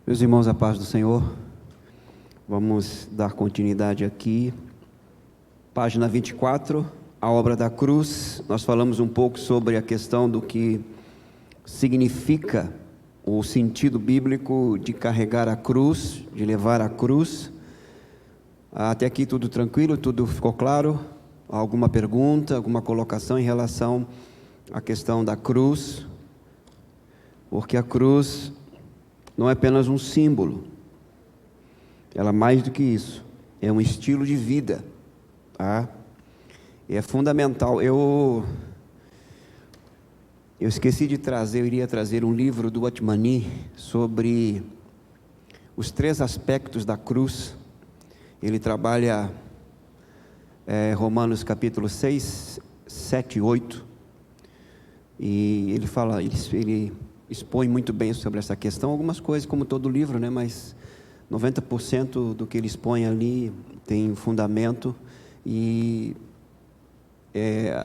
Meus irmãos, a paz do Senhor, vamos dar continuidade aqui, página 24, a obra da cruz. Nós falamos um pouco sobre a questão do que significa o sentido bíblico de carregar a cruz, de levar a cruz. Até aqui tudo tranquilo, tudo ficou claro? Alguma pergunta, alguma colocação em relação à questão da cruz? Porque a cruz não é apenas um símbolo, ela é mais do que isso, é um estilo de vida, tá? É fundamental. Eu esqueci de trazer, eu iria trazer um livro do Atmani sobre os 3 aspectos da cruz. Ele trabalha Romanos capítulo 6, 7 e 8, e ele fala, ele expõe muito bem sobre essa questão, algumas coisas como todo livro, né? Mas 90% do que ele expõe ali tem fundamento e,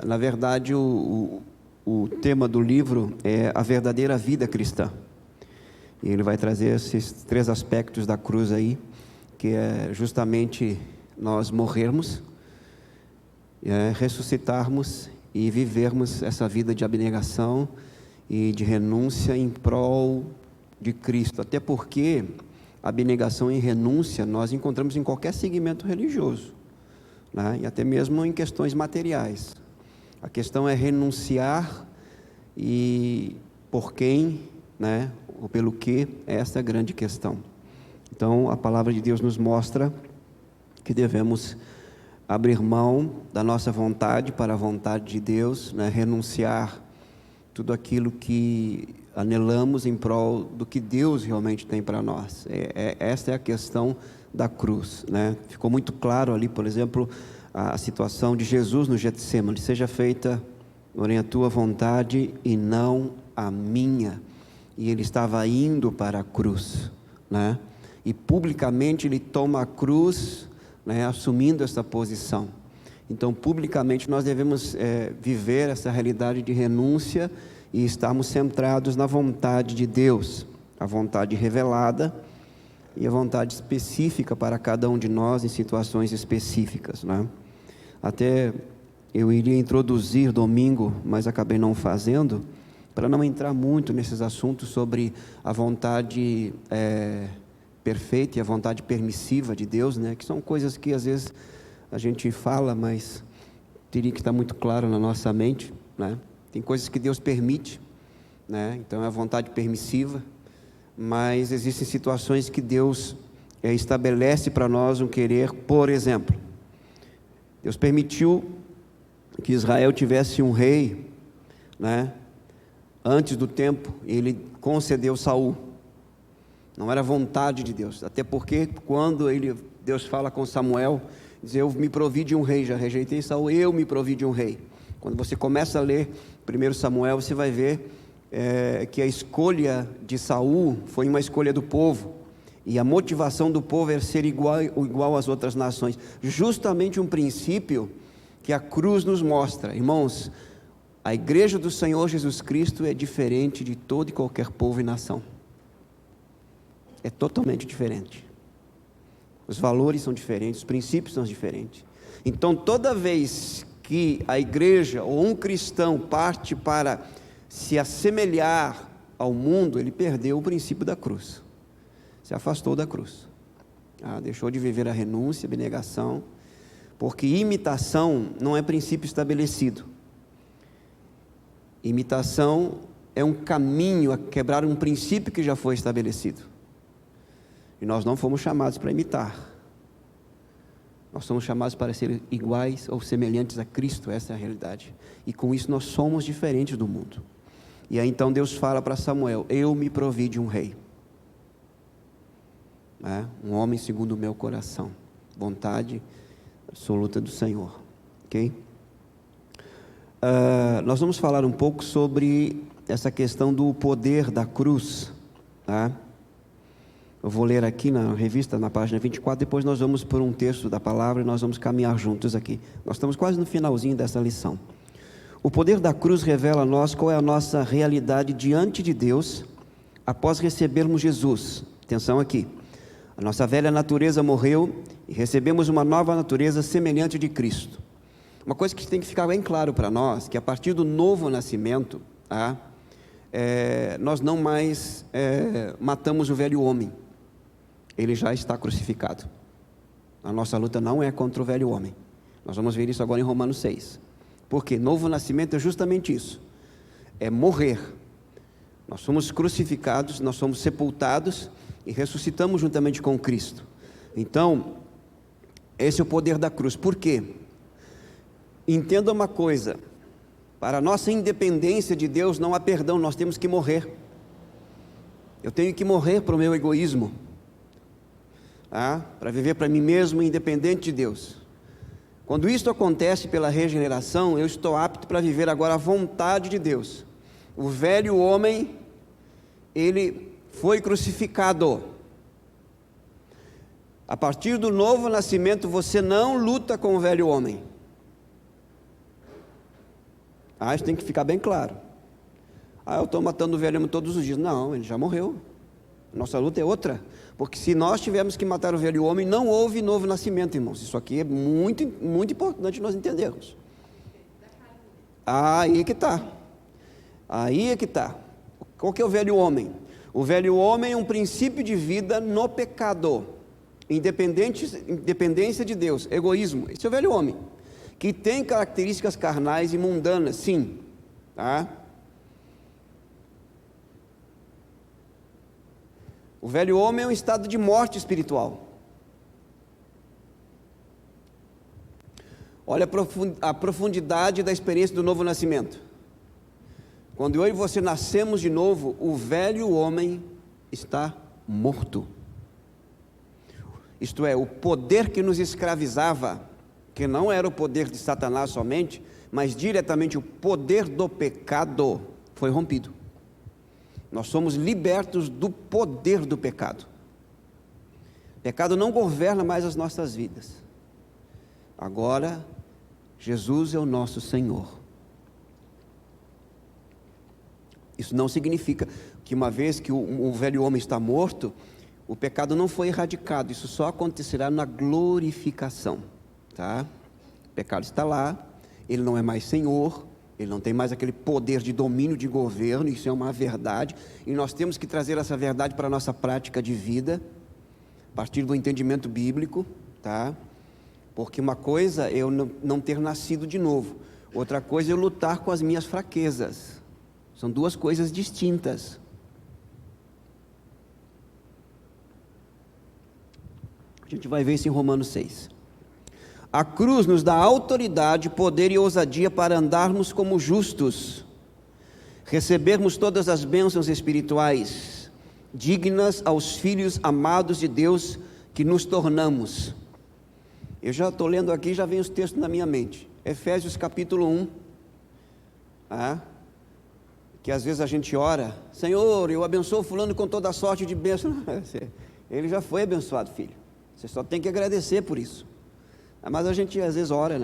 na verdade, o tema do livro é a verdadeira vida cristã. E ele vai trazer esses 3 aspectos da cruz aí, que é justamente nós morrermos, ressuscitarmos e vivermos essa vida de abnegação e de renúncia em prol de Cristo. Até porque abnegação e renúncia nós encontramos em qualquer segmento religioso, né? E até mesmo em questões materiais. A questão é renunciar, e por quem, né? Ou pelo que, essa é a grande questão. Então a palavra de Deus nos mostra que devemos abrir mão da nossa vontade para a vontade de Deus, né? Renunciar tudo aquilo que anelamos em prol do que Deus realmente tem para nós. Essa é a questão da cruz, né? Ficou muito claro ali, por exemplo, a situação de Jesus no Getsêmani: seja feita, porém, a tua vontade e não a minha. E ele estava indo para a cruz, né? E publicamente ele toma a cruz, né? Assumindo essa posição. Então, publicamente, nós devemos viver essa realidade de renúncia e estarmos centrados na vontade de Deus, a vontade revelada e a vontade específica para cada um de nós em situações específicas, né? Até eu iria introduzir domingo, mas acabei não fazendo, para não entrar muito nesses assuntos sobre a vontade perfeita e a vontade permissiva de Deus, né? Que são coisas que às vezes a gente fala, mas teria que estar muito claro na nossa mente, né? Tem coisas que Deus permite, né? Então é a vontade permissiva, mas existem situações que Deus estabelece para nós um querer. Por exemplo, Deus permitiu que Israel tivesse um rei, né? Antes do tempo, ele concedeu Saul. Não era vontade de Deus, até porque quando Deus fala com Samuel, diz: eu me provi de um rei, já rejeitei Saul, eu me provi de um rei. Quando você começa a ler 1 Samuel, você vai ver que a escolha de Saul foi uma escolha do povo, e a motivação do povo era ser igual às outras nações, justamente um princípio que a cruz nos mostra. Irmãos, a igreja do Senhor Jesus Cristo é diferente de todo e qualquer povo e nação, é totalmente diferente. Os valores são diferentes, os princípios são diferentes. Então, toda vez que a igreja ou um cristão parte para se assemelhar ao mundo, ele perdeu o princípio da cruz, se afastou da cruz, deixou de viver a renúncia, a abnegação, porque imitação não é princípio estabelecido. Imitação é um caminho a quebrar um princípio que já foi estabelecido. E nós não fomos chamados para imitar, nós somos chamados para ser iguais ou semelhantes a Cristo. Essa é a realidade, e com isso nós somos diferentes do mundo. E aí então Deus fala para Samuel: eu me provi de um rei, um homem segundo o meu coração, vontade absoluta do Senhor, ok? Nós vamos falar um pouco sobre essa questão do poder da cruz, tá? Eu vou ler aqui na revista, na página 24, depois nós vamos por um texto da palavra e nós vamos caminhar juntos aqui. Nós estamos quase no finalzinho dessa lição. O poder da cruz revela a nós qual é a nossa realidade diante de Deus após recebermos Jesus, Atenção aqui. A nossa velha natureza morreu e recebemos uma nova natureza semelhante de Cristo. Uma coisa que tem que ficar bem claro para nós, que a partir do novo nascimento, nós não mais matamos o velho homem. Ele já está crucificado. A nossa luta não é contra o velho homem. Nós vamos ver isso agora em Romanos 6. Porque novo nascimento é justamente isso. É morrer. Nós somos crucificados, nós somos sepultados e ressuscitamos juntamente com Cristo. Então, esse é o poder da cruz. Por quê? Entenda uma coisa, para a nossa independência de Deus não há perdão, nós temos que morrer. Eu tenho que morrer para o meu egoísmo, para viver para mim mesmo, independente de Deus. Quando isso acontece pela regeneração, eu estou apto para viver agora a vontade de Deus. O velho homem, ele foi crucificado. A partir do novo nascimento, você não luta com o velho homem. Isso tem que ficar bem claro. Eu estou matando o velho homem todos os dias. Não, ele já morreu. Nossa luta é outra. Porque se nós tivermos que matar o velho homem, não houve novo nascimento, irmãos. Isso aqui é muito, muito importante nós entendermos. Aí que está. Aí é que está. Qual que é o velho homem? O velho homem é um princípio de vida no pecado. Independência de Deus, egoísmo. Esse é o velho homem. Que tem características carnais e mundanas, sim. O velho homem é um estado de morte espiritual. Olha a profundidade da experiência do novo nascimento. Quando eu e você nascemos de novo, o velho homem está morto. Isto é, o poder que nos escravizava, que não era o poder de Satanás somente, mas diretamente o poder do pecado, foi rompido. Nós somos libertos do poder do pecado. O pecado não governa mais as nossas vidas. Agora, Jesus é o nosso Senhor. Isso não significa que uma vez que o velho homem está morto, o pecado não foi erradicado. Isso só acontecerá na glorificação. O pecado está lá, ele não é mais Senhor, ele não tem mais aquele poder de domínio, de governo. Isso é uma verdade, e nós temos que trazer essa verdade para a nossa prática de vida, a partir do entendimento bíblico, porque uma coisa é eu não ter nascido de novo, outra coisa é eu lutar com as minhas fraquezas. São duas coisas distintas. A gente vai ver isso em Romanos 6. A cruz nos dá autoridade, poder e ousadia para andarmos como justos, recebermos todas as bênçãos espirituais, dignas aos filhos amados de Deus que nos tornamos. Eu já estou lendo aqui, já vem os textos na minha mente. Efésios capítulo 1. Que às vezes a gente ora, Senhor, eu abençoo fulano com toda a sorte de bênção. Ele já foi abençoado, filho. Você só tem que agradecer por isso. Mas a gente às vezes ora,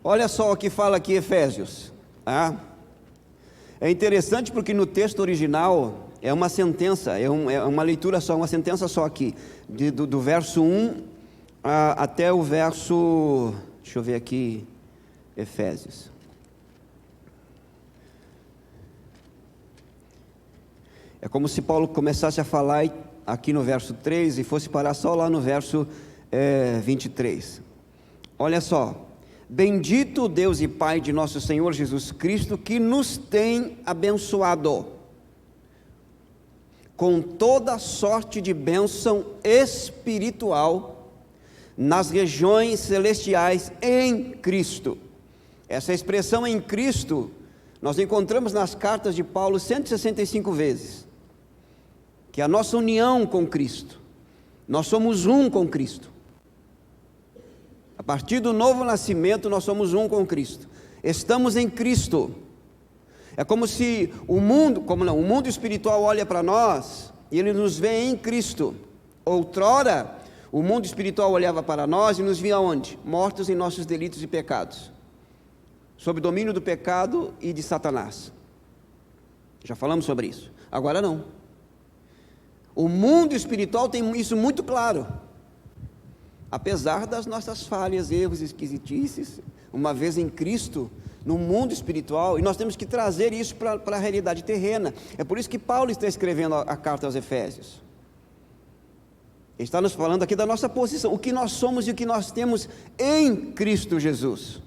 Olha só o que fala aqui Efésios. É interessante porque no texto original é uma sentença, é uma leitura só, uma sentença só aqui, do verso 1 até o verso, deixa eu ver aqui, Efésios. É como se Paulo começasse a falar aqui no verso 3 e fosse parar só lá no verso 23. Olha só. Bendito Deus e Pai de nosso Senhor Jesus Cristo, que nos tem abençoado com toda sorte de bênção espiritual nas regiões celestiais em Cristo. Essa expressão em Cristo nós encontramos nas cartas de Paulo 165 vezes, que é a nossa união com Cristo. Nós somos um com Cristo. A partir do novo nascimento nós somos um com Cristo. Estamos em Cristo. É como se o mundo espiritual olha para nós e ele nos vê em Cristo. Outrora, o mundo espiritual olhava para nós e nos via onde? Mortos em nossos delitos e pecados. sob domínio do pecado e de Satanás. Já falamos sobre isso. Agora não. O mundo espiritual tem isso muito claro. Apesar das nossas falhas, erros, esquisitices, uma vez em Cristo, no mundo espiritual, e nós temos que trazer isso para a realidade terrena. É por isso que Paulo está escrevendo a carta aos Efésios. Ele está nos falando aqui da nossa posição, o que nós somos e o que nós temos em Cristo Jesus.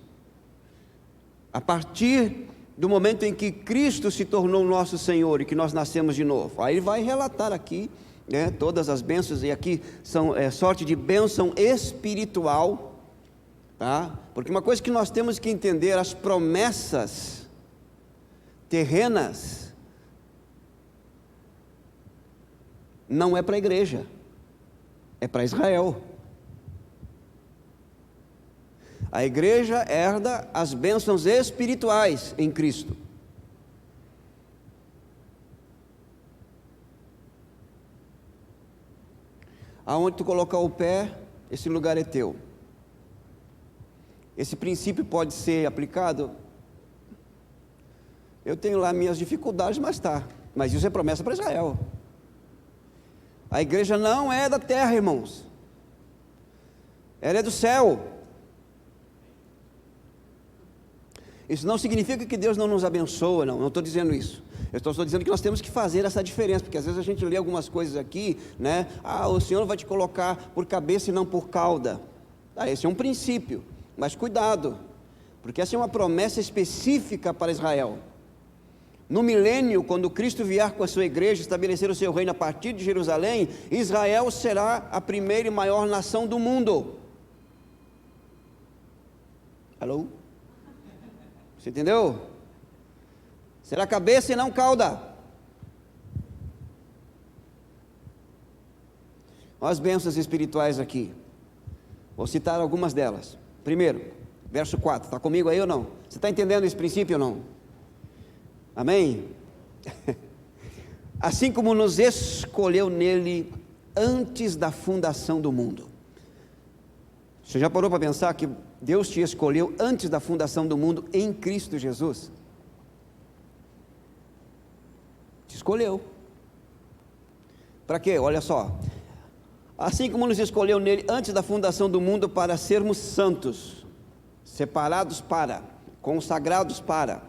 A partir do momento em que Cristo se tornou nosso Senhor e que nós nascemos de novo. Aí ele vai relatar aqui, né, todas as bênçãos, e aqui são sorte de bênção espiritual, tá? Porque uma coisa que nós temos que entender, as promessas terrenas não é para a igreja, é para Israel. A igreja herda as bênçãos espirituais em Cristo. Aonde tu colocar o pé, esse lugar é teu. Esse princípio pode ser aplicado? Eu tenho lá minhas dificuldades, mas isso é promessa para Israel. A igreja não é da terra, irmãos. Ela é do céu. Isso não significa que Deus não nos abençoa, não estou dizendo isso. Eu estou dizendo que nós temos que fazer essa diferença, porque às vezes a gente lê algumas coisas aqui, né? O Senhor vai te colocar por cabeça e não por cauda. Esse é um princípio, mas cuidado, porque essa é uma promessa específica para Israel. No milênio, quando Cristo vier com a sua igreja, estabelecer o seu reino a partir de Jerusalém, Israel será a primeira e maior nação do mundo. Alô? Você entendeu? Será cabeça e não cauda. Olha as bênçãos espirituais aqui. Vou citar algumas delas. Primeiro, verso 4. Está comigo aí ou não? Você está entendendo esse princípio ou não? Amém? Assim como nos escolheu nele antes da fundação do mundo. Você já parou para pensar que Deus te escolheu antes da fundação do mundo em Cristo Jesus? Te escolheu. Para quê? Olha só. Assim como nos escolheu nele antes da fundação do mundo para sermos santos, separados para, consagrados para,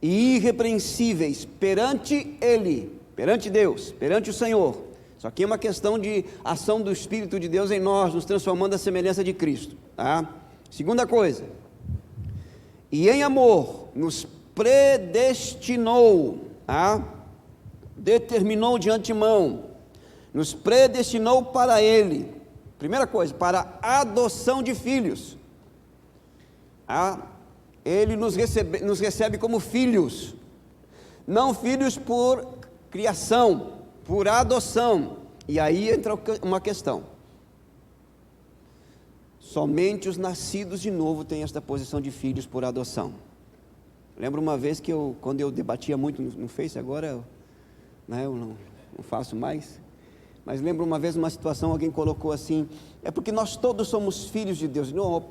e irrepreensíveis perante Ele, perante Deus, perante o Senhor. Isso aqui é uma questão de ação do Espírito de Deus em nós, nos transformando à semelhança de Cristo, tá? Segunda coisa, e em amor nos predestinou, tá? Determinou de antemão, nos predestinou para Ele. Primeira coisa, para a adoção de filhos. Ele nos recebe como filhos, não filhos por criação, por adoção. E aí entra uma questão. Somente os nascidos de novo têm esta posição de filhos por adoção. Lembro uma vez que quando eu debatia muito no Face, agora eu não faço mais, mas lembro uma vez uma situação, alguém colocou assim, é porque nós todos somos filhos de Deus. Não,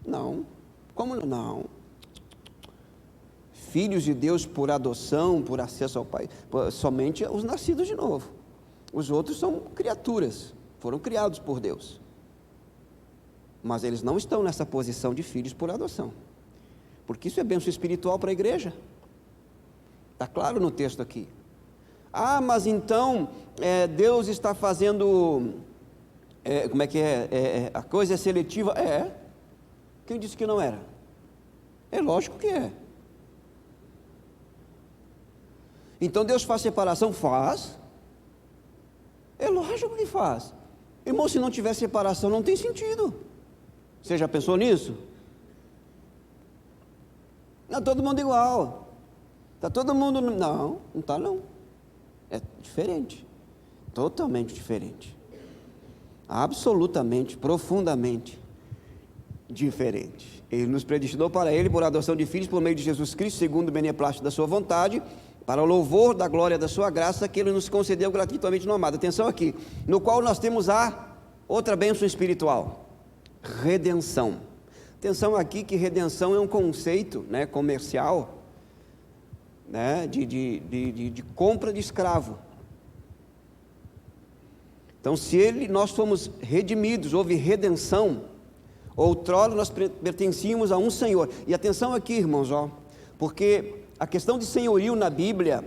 não, como não? Filhos de Deus por adoção, por acesso ao Pai, somente os nascidos de novo. Os outros são criaturas, foram criados por Deus, mas eles não estão nessa posição de filhos por adoção, porque isso é bênção espiritual para a igreja, está claro no texto aqui. Mas então Deus está fazendo, como é que a coisa é seletiva? Quem disse que não era? É lógico que é. Então Deus faz separação? Faz. É lógico que faz. Irmão, se não tiver separação, não tem sentido. Você já pensou nisso? Não, todo mundo igual. Está todo mundo... Não está não. É diferente. Totalmente diferente. Absolutamente, profundamente diferente. Ele nos predestinou para Ele por adoção de filhos por meio de Jesus Cristo, segundo o beneplácito da sua vontade, para o louvor da glória da sua graça, que Ele nos concedeu gratuitamente no amado. Atenção aqui, no qual nós temos a outra bênção espiritual, redenção. Atenção aqui que redenção é um conceito, né, comercial, né, de compra de escravo. Então, se nós fomos redimidos, houve redenção, outrora nós pertencíamos a um Senhor. E atenção aqui, irmãos, porque a questão de senhorio na Bíblia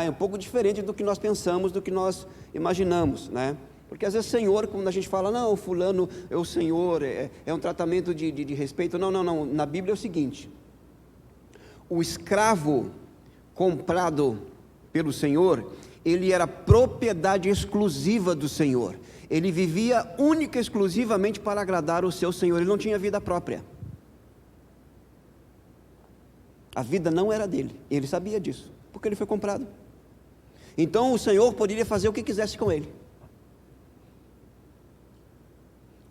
é um pouco diferente do que nós pensamos, do que nós imaginamos, né? Porque às vezes Senhor, quando a gente fala, não, fulano é o Senhor, é um tratamento de respeito. Não, na Bíblia é o seguinte: o escravo comprado pelo Senhor, ele era propriedade exclusiva do Senhor, ele vivia única e exclusivamente para agradar o seu Senhor, ele não tinha vida própria, a vida não era dele, ele sabia disso, porque ele foi comprado. Então o Senhor poderia fazer o que quisesse com ele.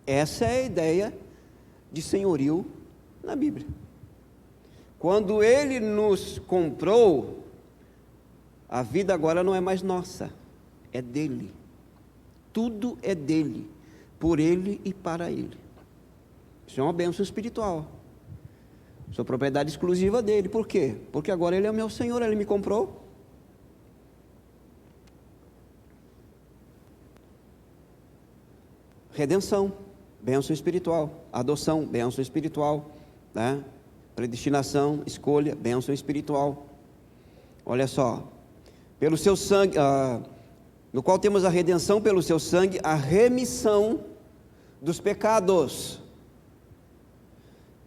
Essa é a ideia de senhorio na Bíblia. Quando ele nos comprou, a vida agora não é mais nossa, é dele. Tudo é dele, por ele e para ele. Isso é uma bênção espiritual. Sou propriedade exclusiva dele. Por quê? Porque agora ele é o meu Senhor, ele me comprou. Redenção, bênção espiritual. Adoção, bênção espiritual, né? Predestinação, escolha, bênção espiritual. Olha só, pelo seu sangue, no qual temos a redenção pelo seu sangue, a remissão dos pecados,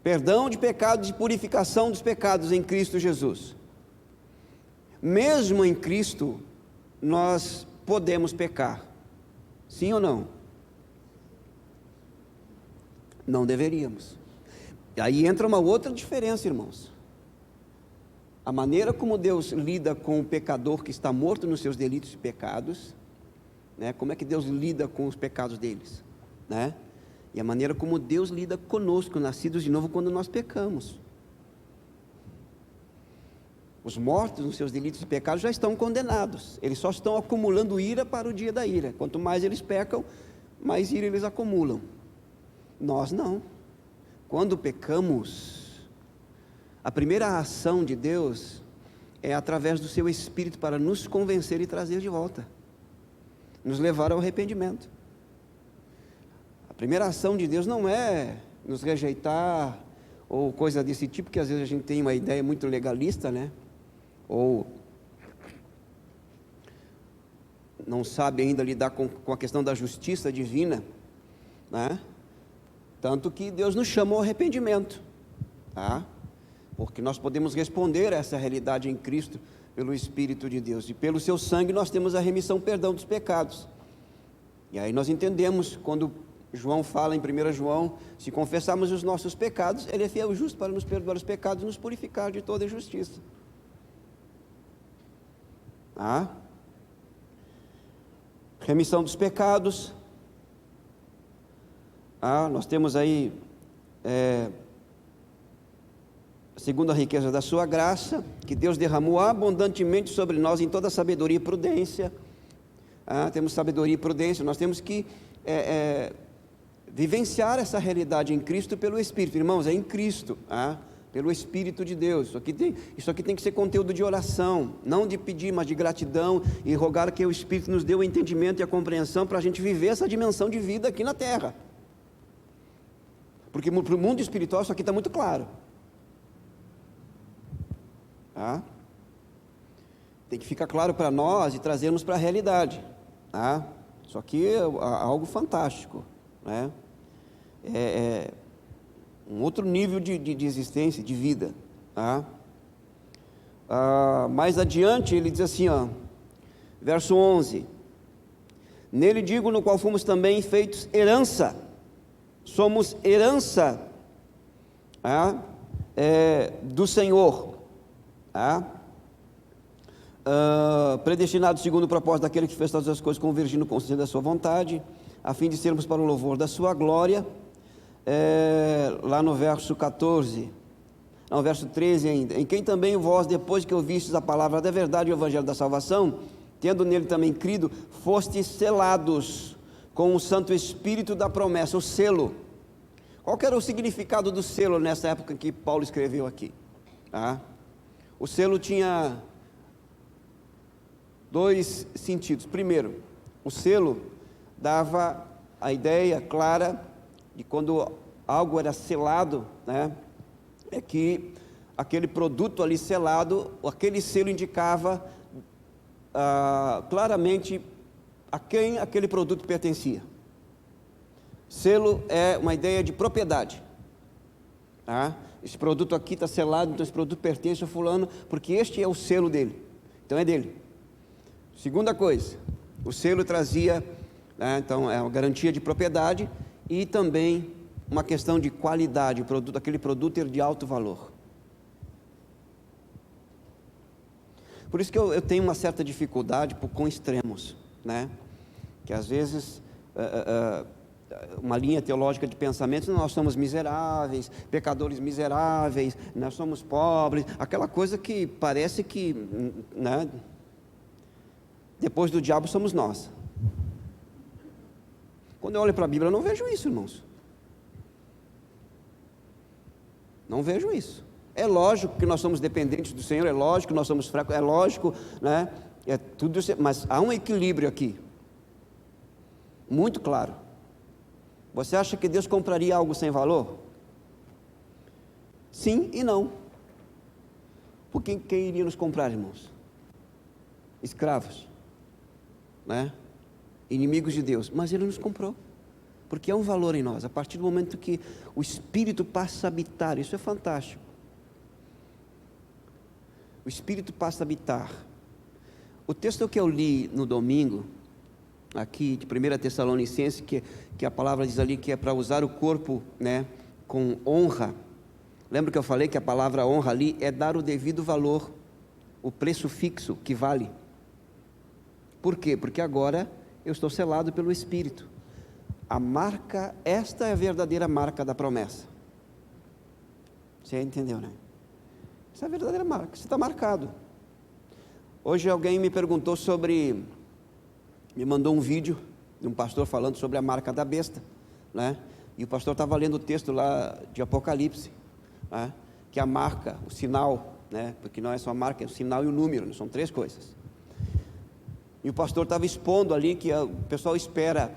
perdão de pecados e purificação dos pecados em Cristo Jesus. Mesmo em Cristo, nós podemos pecar, sim ou não? Não deveríamos. Aí entra uma outra diferença, irmãos. A maneira como Deus lida com o pecador que está morto nos seus delitos e pecados, né? Como é que Deus lida com os pecados deles, né? E a maneira como Deus lida conosco, nascidos de novo, quando nós pecamos. Os mortos nos seus delitos e pecados já estão condenados, eles só estão acumulando ira para o dia da ira. Quanto mais eles pecam, mais ira eles acumulam. Nós não. Quando pecamos, a primeira ação de Deus é através do seu Espírito para nos convencer e trazer de volta, nos levar ao arrependimento. A primeira ação de Deus não é nos rejeitar ou coisa desse tipo, que às vezes a gente tem uma ideia muito legalista, né? Ou não sabe ainda lidar com a questão da justiça divina, né? Tanto que Deus nos chamou ao arrependimento, tá? Porque nós podemos responder a essa realidade em Cristo pelo Espírito de Deus, e pelo seu sangue nós temos a remissão, perdão dos pecados. E aí nós entendemos quando João fala em 1 João, se confessarmos os nossos pecados, ele é fiel e justo para nos perdoar os pecados e nos purificar de toda injustiça. Remissão dos pecados. Nós temos aí segundo a riqueza da sua graça, que Deus derramou abundantemente sobre nós em toda sabedoria e prudência. Temos sabedoria e prudência, nós temos que vivenciar essa realidade em Cristo pelo Espírito. Irmãos, é em Cristo, pelo Espírito de Deus. Isso aqui tem que ser conteúdo de oração, não de pedir, mas de gratidão, e rogar que o Espírito nos dê o entendimento e a compreensão para a gente viver essa dimensão de vida aqui na terra. Porque para o mundo espiritual isso aqui está muito claro. Tem que ficar claro para nós e trazermos para a realidade. Isso aqui é algo fantástico, né? É um outro nível de existência, de vida. Mais adiante ele diz assim, verso 11: nele digo, no qual fomos também feitos herança. Somos herança do Senhor, predestinados segundo o propósito daquele que fez todas as coisas convergindo no conselho da sua vontade, a fim de sermos para o louvor da sua glória. Lá no verso 14, não, verso 13 ainda: em quem também vós, depois que ouvistes a palavra da verdade e o evangelho da salvação, tendo nele também crido, fostes selados com o Santo Espírito da promessa, o selo. Qual que era o significado do selo nessa época que Paulo escreveu aqui? O selo tinha dois sentidos. Primeiro, o selo dava a ideia clara de quando algo era selado, né, é que aquele produto ali selado, aquele selo indicava claramente a quem aquele produto pertencia. Selo é uma ideia de propriedade. Esse produto aqui está selado, então esse produto pertence a fulano, porque este é o selo dele, então é dele. Segunda coisa, o selo trazia, então é uma garantia de propriedade e também uma questão de qualidade, aquele produto era de alto valor. Por isso que eu tenho uma certa dificuldade com extremos, né? Que às vezes uma linha teológica de pensamento, nós somos miseráveis, pecadores miseráveis, nós somos pobres, aquela coisa que parece que, né, depois do diabo somos nós. Quando eu olho para a Bíblia, eu não vejo isso, irmãos. Não vejo isso. É lógico que nós somos dependentes do Senhor, é lógico que nós somos fracos, é lógico, né? É tudo isso, mas há um equilíbrio aqui, muito claro. Você acha que Deus compraria algo sem valor? Sim e não. Por quem iria nos comprar, irmãos? Escravos, né? Inimigos de Deus, mas Ele nos comprou, porque há um valor em nós, a partir do momento que o Espírito passa a habitar, isso é fantástico. O Espírito passa a habitar. O texto que eu li no domingo, aqui de 1 Tessalonicenses, que a palavra diz ali que é para usar o corpo, né, com honra. Lembra que eu falei que a palavra honra ali é dar o devido valor, o preço fixo que vale. Por quê? Porque agora eu estou selado pelo Espírito. A marca, esta é a verdadeira marca da promessa. Você entendeu, né? Essa é a verdadeira marca, você está marcado. Hoje alguém me perguntou me mandou um vídeo de um pastor falando sobre a marca da besta, né? E o pastor estava lendo o texto lá de Apocalipse, né? Que a marca, o sinal, né? Porque não é só a marca, é o sinal e o número, são três coisas. E o pastor estava expondo ali que o pessoal espera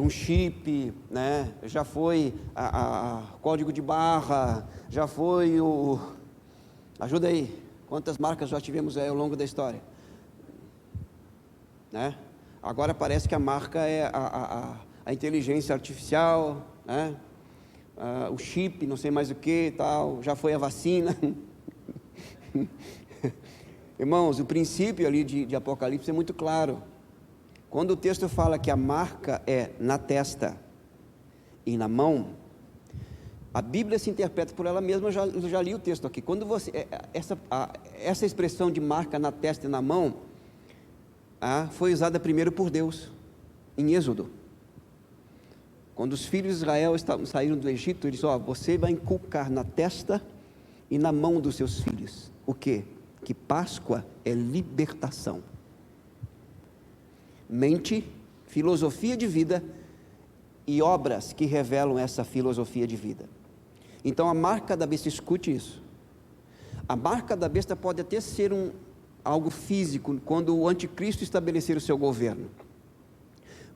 um chip, né? Já foi a código de barra, já foi ajuda aí, quantas marcas já tivemos ao longo da história, né? Agora parece que a marca é a inteligência artificial, né? O chip, não sei mais o que, tal, já foi a vacina. Irmãos, o princípio ali de Apocalipse é muito claro. Quando o texto fala que a marca é na testa e na mão, a Bíblia se interpreta por ela mesma. Eu já li o texto aqui. Quando essa expressão de marca na testa e na mão foi usada primeiro por Deus, em Êxodo. Quando os filhos de Israel saíram do Egito, ele disse: você vai inculcar na testa e na mão dos seus filhos. O quê? Que Páscoa é libertação. Mente, filosofia de vida e obras que revelam essa filosofia de vida. Então a marca da besta, escute isso. A marca da besta pode até ser algo físico, quando o anticristo estabelecer o seu governo.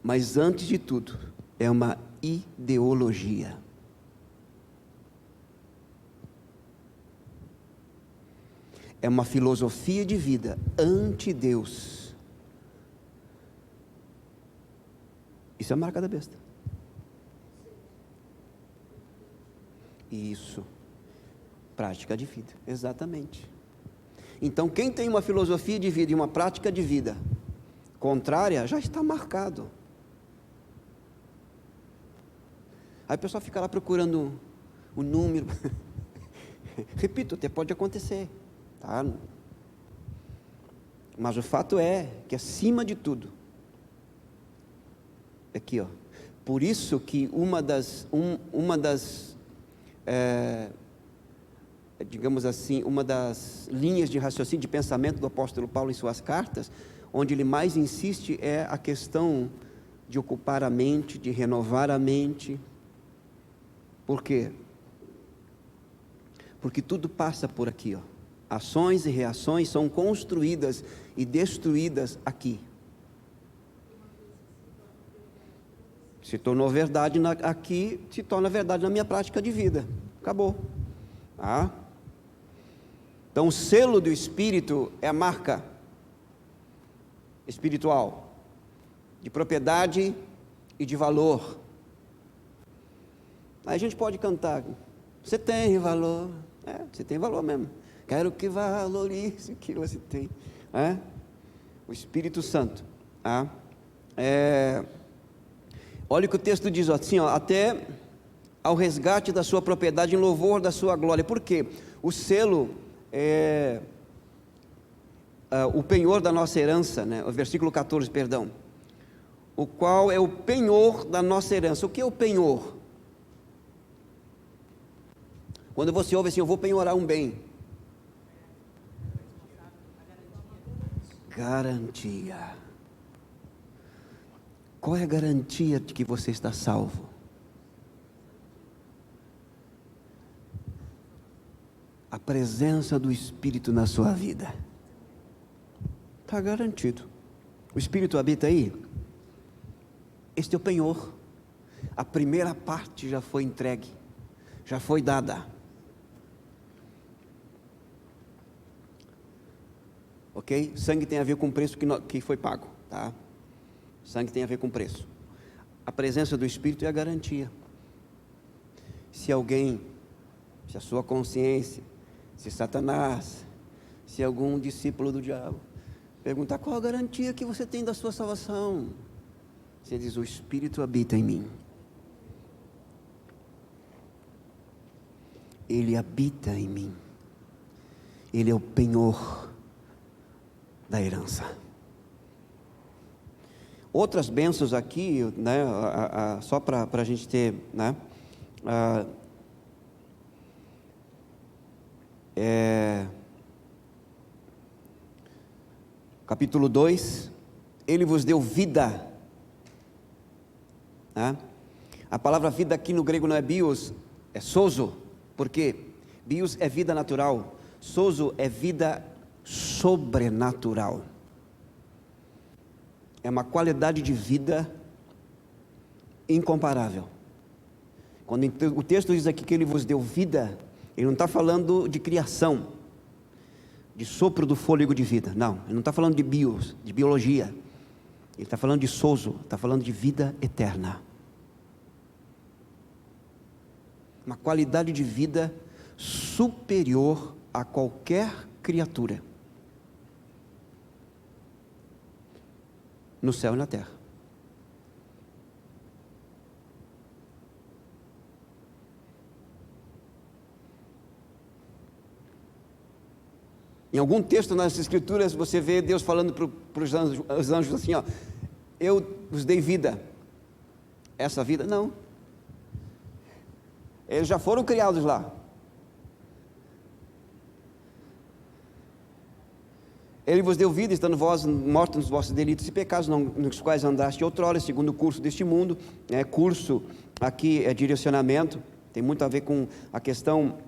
Mas antes de tudo, é uma ideologia. É uma filosofia de vida anti-Deus. Isso é a marca da besta. Isso. Prática de vida, exatamente. Então, quem tem uma filosofia de vida e uma prática de vida contrária, já está marcado. Aí o pessoal fica lá procurando o número. Repito, até pode acontecer, tá? Mas o fato é que, acima de tudo, aqui, por isso que uma das digamos assim, uma das linhas de raciocínio, de pensamento do apóstolo Paulo em suas cartas, onde ele mais insiste é a questão de ocupar a mente, de renovar a mente. Por quê? Porque tudo passa por aqui, ó. Ações e reações são construídas e destruídas aqui. Se tornou verdade aqui, se torna verdade na minha prática de vida. Acabou. Tá? Então, o selo do Espírito é a marca espiritual, de propriedade e de valor. Aí a gente pode cantar, você tem valor, você tem valor mesmo, quero que valorize o que você tem, o Espírito Santo. Olha o que o texto diz assim, até ao resgate da sua propriedade em louvor da sua glória. Por quê? O selo é o penhor da nossa herança, né? O versículo 14, perdão, o qual é o penhor da nossa herança. O que é o penhor? Quando você ouve assim, eu vou penhorar um bem. Garantia. Qual é a garantia de que você está salvo? A presença do Espírito na sua vida. Está garantido. O Espírito habita aí? Este é o penhor. A primeira parte já foi entregue, já foi dada. Ok? Sangue tem a ver com o preço que foi pago, tá? Sangue tem a ver com preço. A presença do Espírito é a garantia. Se a sua consciência, se Satanás, se algum discípulo do diabo perguntar qual a garantia que você tem da sua salvação, você diz, o Espírito habita em mim. Ele habita em mim. Ele é o penhor da herança. Outras bênçãos aqui, né, só para a gente ter, né, capítulo 2, ele vos deu vida, né? A palavra vida aqui no grego não é bios, é sozo. Por quê? Bios é vida natural, sozo é vida sobrenatural. É uma qualidade de vida incomparável. Quando o texto diz aqui que ele vos deu vida, ele não está falando de criação, de sopro do fôlego de vida, não, ele não está falando de biologia, ele está falando de sozo, está falando de vida eterna, uma qualidade de vida superior a qualquer criatura, no céu e na terra. Em algum texto nas Escrituras, você vê Deus falando para os anjos assim, ó, eu vos dei vida. Essa vida, não. Eles já foram criados lá. Ele vos deu vida, estando vós mortos nos vossos delitos e pecados, nos quais andaste outrora, segundo o curso deste mundo. Curso aqui é direcionamento, tem muito a ver com a questão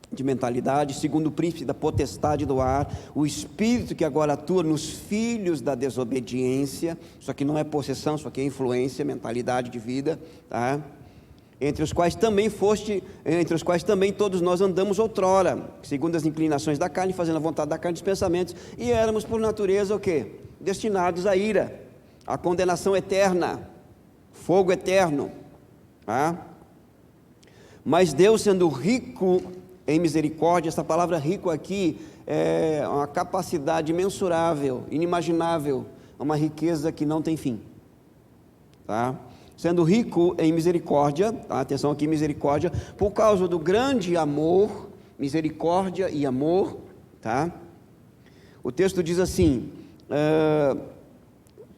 de mentalidade, segundo o príncipe da potestade do ar, o espírito que agora atua nos filhos da desobediência. Isso aqui não é possessão, isso aqui é influência, mentalidade de vida, tá? Entre os quais também todos nós andamos outrora, segundo as inclinações da carne, fazendo a vontade da carne dos pensamentos, e éramos por natureza o quê? Destinados à ira, à condenação eterna, fogo eterno, tá? Mas Deus, sendo rico em misericórdia, essa palavra rico aqui é uma capacidade imensurável, inimaginável, uma riqueza que não tem fim, tá? Sendo rico em misericórdia, tá? Atenção aqui, misericórdia, por causa do grande amor, misericórdia e amor, tá? O texto diz assim,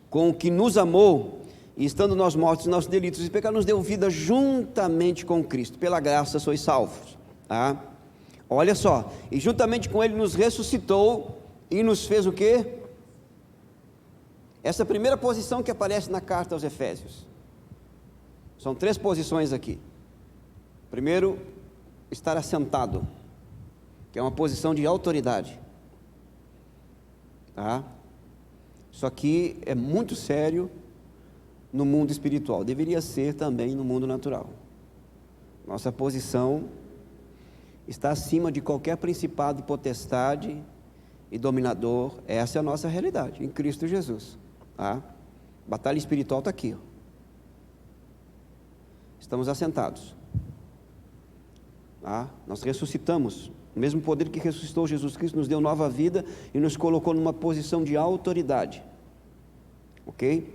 com o que nos amou, e estando nós mortos em nossos delitos e pecados, nos deu vida juntamente com Cristo, pela graça sois salvos, tá? Olha só, e juntamente com Ele nos ressuscitou e nos fez o quê? Essa primeira posição que aparece na carta aos Efésios. São 3 posições aqui. Primeiro, estar assentado, que é uma posição de autoridade. Tá? Isso aqui é muito sério no mundo espiritual, deveria ser também no mundo natural. Nossa posição está acima de qualquer principado, potestade e dominador. Essa é a nossa realidade, em Cristo Jesus. Tá? Batalha espiritual está aqui. Ó. Estamos assentados. Tá? Nós ressuscitamos. O mesmo poder que ressuscitou Jesus Cristo nos deu nova vida e nos colocou numa posição de autoridade. Ok?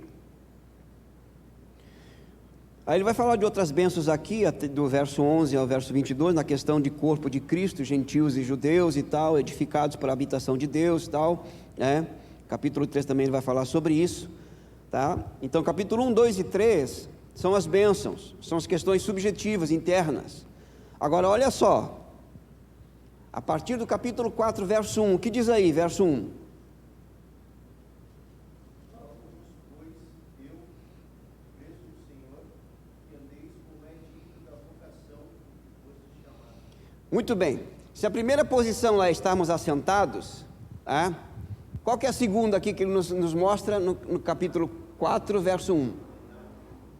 Aí ele vai falar de outras bênçãos aqui, do verso 11 ao verso 22, na questão de corpo de Cristo, gentios e judeus e tal, edificados para a habitação de Deus e tal, né? Capítulo 3 também ele vai falar sobre isso, tá? Então capítulo 1, 2 e 3 são as bênçãos, são as questões subjetivas, internas. Agora olha só, a partir do capítulo 4, verso 1, o que diz aí, verso 1? Muito bem, se a primeira posição lá é estarmos assentados, tá? Qual que é a segunda aqui que ele nos mostra no capítulo 4, verso 1?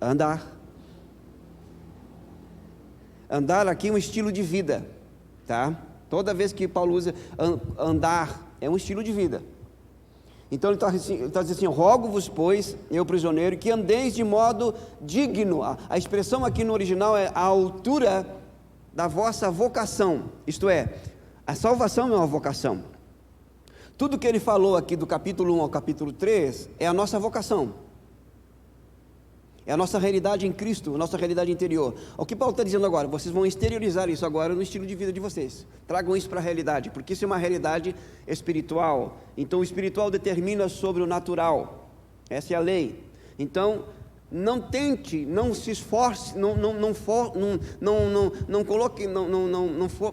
Andar. Andar aqui é um estilo de vida, tá? Toda vez que Paulo usa andar, é um estilo de vida. Então ele está dizendo assim, rogo-vos, pois, eu prisioneiro, que andeis de modo digno. A expressão aqui no original é a altura da vossa vocação, isto é, a salvação é uma vocação. Tudo que ele falou aqui do capítulo 1 ao capítulo 3 é a nossa vocação, é a nossa realidade em Cristo, a nossa realidade interior. O que Paulo está dizendo agora? Vocês vão exteriorizar isso agora no estilo de vida de vocês, tragam isso para a realidade, porque isso é uma realidade espiritual. Então o espiritual determina sobre o natural, essa é a lei. Então não tente, não se esforce,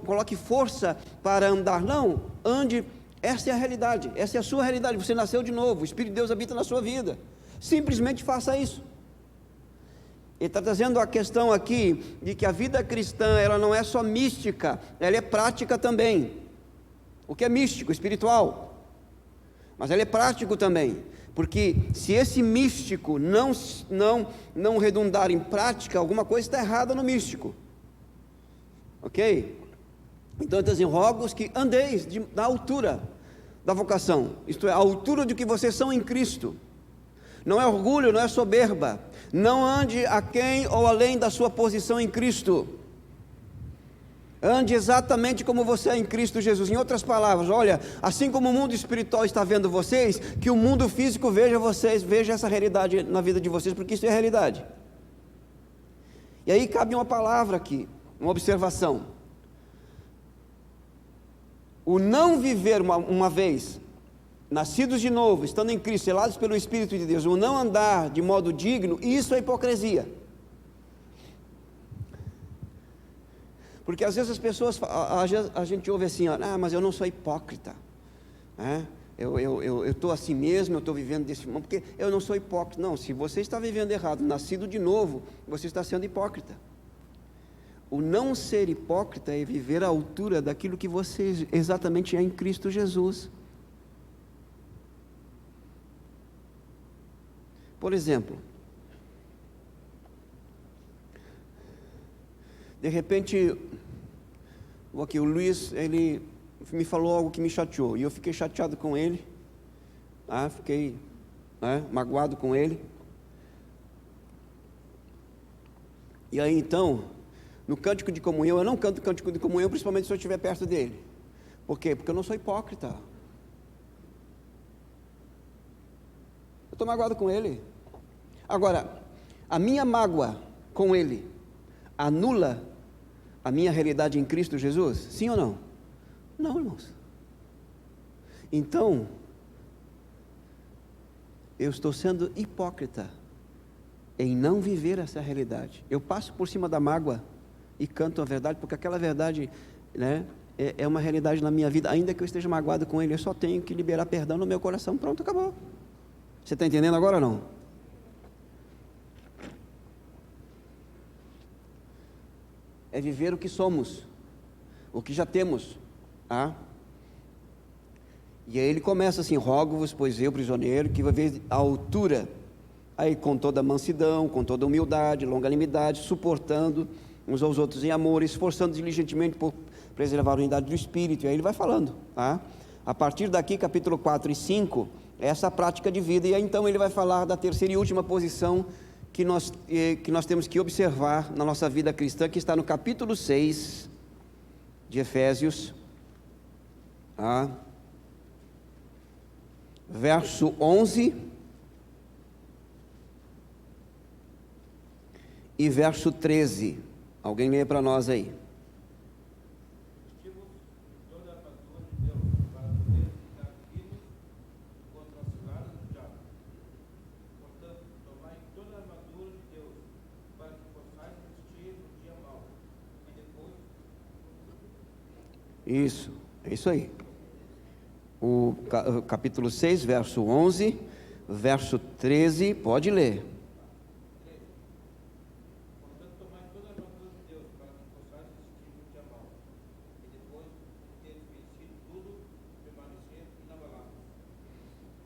coloque força para andar, não, ande, essa é a realidade, essa é a sua realidade, você nasceu de novo, o Espírito de Deus habita na sua vida, simplesmente faça isso. Ele está trazendo a questão aqui, de que a vida cristã, ela não é só mística, ela é prática também. O que é místico, espiritual, mas ela é prático também. Porque se esse místico não redundar em prática, alguma coisa está errada no místico. Ok? Então ele está dizendo, rogo-vos que andeis na altura da vocação, isto é, a altura de que vocês são em Cristo. Não é orgulho, não é soberba. Não ande aquém ou além da sua posição em Cristo. Ande exatamente como você é em Cristo Jesus. Em outras palavras, olha, assim como o mundo espiritual está vendo vocês, que o mundo físico veja vocês, veja essa realidade na vida de vocês, porque isso é realidade. E aí cabe uma palavra aqui, uma observação. O não viver uma vez, nascidos de novo, estando em Cristo, selados pelo Espírito de Deus, o não andar de modo digno, isso é hipocrisia. Porque às vezes as pessoas, a gente ouve assim, mas eu não sou hipócrita, eu estou assim mesmo, eu estou vivendo desse modo, porque eu não sou hipócrita. Não, se você está vivendo errado, nascido de novo, você está sendo hipócrita. O não ser hipócrita é viver à altura daquilo que você exatamente é em Cristo Jesus. Por exemplo, de repente, aqui, o Luiz, ele me falou algo que me chateou, e eu fiquei chateado com ele, fiquei magoado com ele, e aí então, no cântico de comunhão, eu não canto cântico de comunhão, principalmente se eu estiver perto dele. Por quê? Porque eu não sou hipócrita, eu estou magoado com ele. Agora, a minha mágoa com ele anula a minha realidade em Cristo Jesus? Sim ou não? Não, irmãos. Então, eu estou sendo hipócrita em não viver essa realidade. Eu passo por cima da mágoa e canto a verdade, porque aquela verdade, é uma realidade na minha vida, ainda que eu esteja magoado com ele, eu só tenho que liberar perdão no meu coração, pronto, acabou. Você está entendendo agora ou não? é viver o que somos, o que já temos, tá? E aí ele começa assim: rogo-vos, pois eu, prisioneiro, que vai ver a altura, aí com toda mansidão, com toda humildade, longanimidade, suportando uns aos outros em amor, esforçando diligentemente por preservar a unidade do Espírito. E aí ele vai falando, tá? A partir daqui, capítulo 4 e 5, é essa prática de vida. E aí então ele vai falar da terceira e última posição que nós temos que observar na nossa vida cristã, que está no capítulo 6 de Efésios, tá? Verso 11 e verso 13. Alguém lê para nós aí. Vestimos toda a armadura de Deus, para poder ficar firmes contra as ciladas do diabo. Portanto, tomai toda a armadura de Deus, para que possais resistir no dia mau. E depois... Isso, é isso aí. O capítulo 6, verso 11, verso 13, pode ler. Portanto, tomai toda a armadura de Deus, para que possais resistir no dia mau. E depois de teres vencido tudo, permanecer inabalável.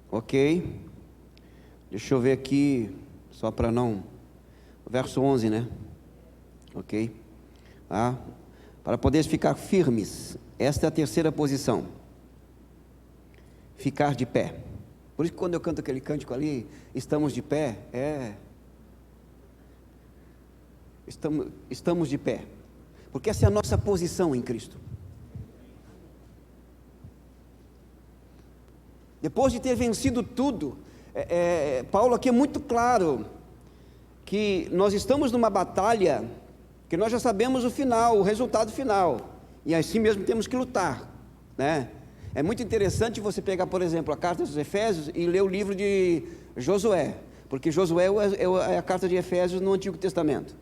Ok. Deixa eu ver aqui, só para não... Verso 11, né? Ok. Ah, para poderes ficar firmes, esta é a terceira posição. Ficar de pé. Por isso que quando eu canto aquele cântico ali, estamos de pé, estamos de pé, porque essa é a nossa posição em Cristo. Depois de ter vencido tudo, Paulo aqui é muito claro, que nós estamos numa batalha, que nós já sabemos o final, o resultado final, e assim mesmo temos que lutar, né? É muito interessante você pegar, por exemplo, a carta dos Efésios e ler o livro de Josué, porque Josué é a carta de Efésios no Antigo Testamento.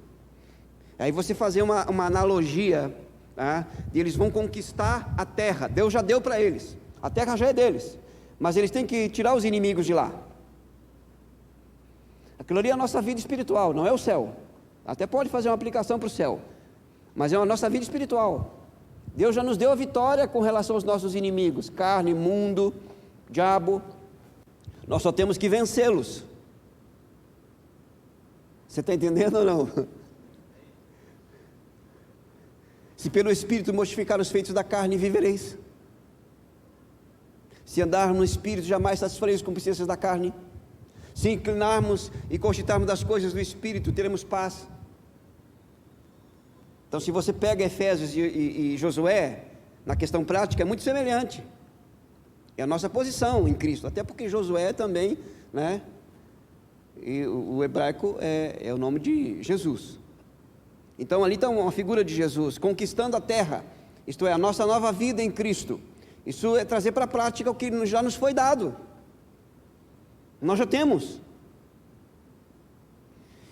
Aí você fazer uma analogia, tá? Eles vão conquistar a terra, Deus já deu para eles, a terra já é deles, mas eles têm que tirar os inimigos de lá. Aquilo ali é a nossa vida espiritual, não é o céu. Até pode fazer uma aplicação para o céu, mas é a nossa vida espiritual. Deus já nos deu a vitória com relação aos nossos inimigos, carne, mundo, diabo. Nós só temos que vencê-los. Você está entendendo ou não? Se pelo Espírito mortificar os feitos da carne, vivereis. Se andar no Espírito, jamais satisfareis as concupiscências da carne. Se inclinarmos e cogitarmos das coisas do Espírito, teremos paz. Então, se você pega Efésios e Josué, na questão prática, é muito semelhante. É a nossa posição em Cristo, até porque Josué também, né? E o hebraico é o nome de Jesus. Então, ali está uma figura de Jesus, conquistando a terra, isto é, a nossa nova vida em Cristo. Isso é trazer para a prática o que já nos foi dado. Nós já temos.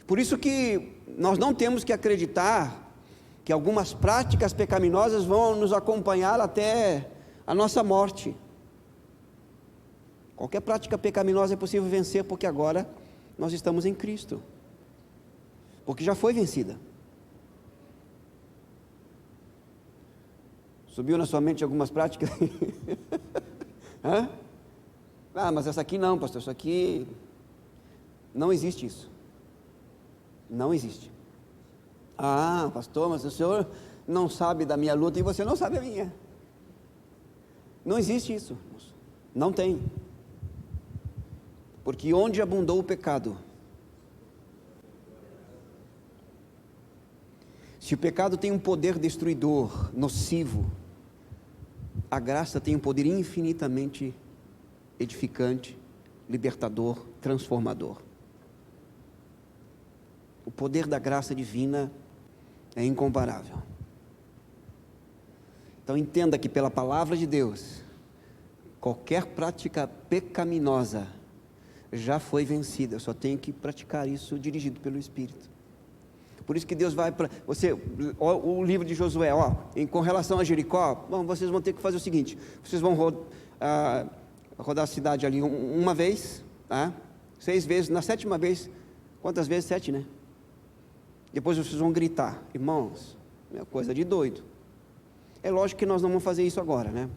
Por isso que nós não temos que acreditar que algumas práticas pecaminosas vão nos acompanhar até a nossa morte. Qualquer prática pecaminosa é possível vencer, porque agora nós estamos em Cristo, porque já foi vencida. Subiu na sua mente algumas práticas? Hã? Ah, mas essa aqui não, pastor, isso aqui não existe isso. Não existe. Ah, pastor, mas o senhor não sabe da minha luta e você não sabe a minha. Não existe isso, não tem. Porque onde abundou o pecado, se o pecado tem um poder destruidor, nocivo, a graça tem um poder infinitamente edificante, libertador, transformador. O poder da graça divina é incomparável. Então entenda que pela palavra de Deus, qualquer prática pecaminosa já foi vencida. Eu só tenho que praticar isso dirigido pelo Espírito. Por isso que Deus vai para você, o livro de Josué, com relação a Jericó, bom, vocês vão ter que fazer o seguinte: vocês vão rodar a cidade ali uma vez, tá? 6 vezes, na 7ª vez, quantas vezes? 7, né? Depois vocês vão gritar: irmãos, É coisa de doido. É lógico que nós não vamos fazer isso agora, né?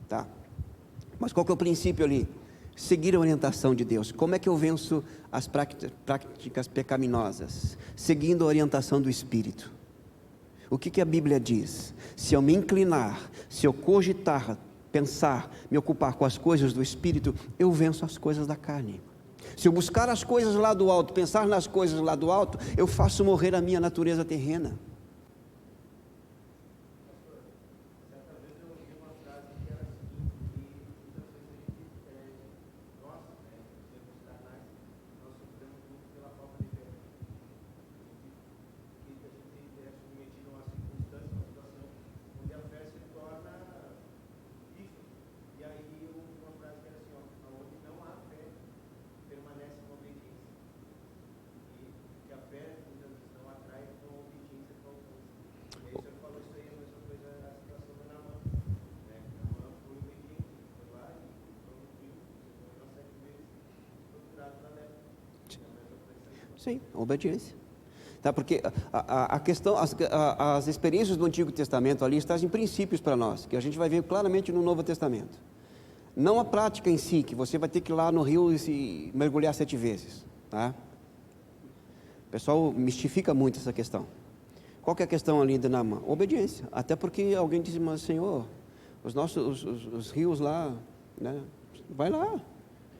Tá. Mas qual que é o princípio ali? Seguir a orientação de Deus. Como é que eu venço as práticas pecaminosas? Seguindo a orientação do Espírito. O que a Bíblia diz? Se eu me inclinar, se eu cogitar, pensar, me ocupar com as coisas do Espírito, eu venço as coisas da carne. Se eu buscar as coisas lá do alto, pensar nas coisas lá do alto, eu faço morrer a minha natureza terrena. Sim, obediência. Tá, porque a questão, as experiências do Antigo Testamento ali trazem princípios para nós, que a gente vai ver claramente no Novo Testamento. Não a prática em si, que você vai ter que ir lá no rio e se mergulhar 7 vezes. Tá? O pessoal mistifica muito essa questão. Qual que é a questão ali de Naamã? Obediência. Até porque alguém disse, mas Senhor, os rios lá, né? Vai lá,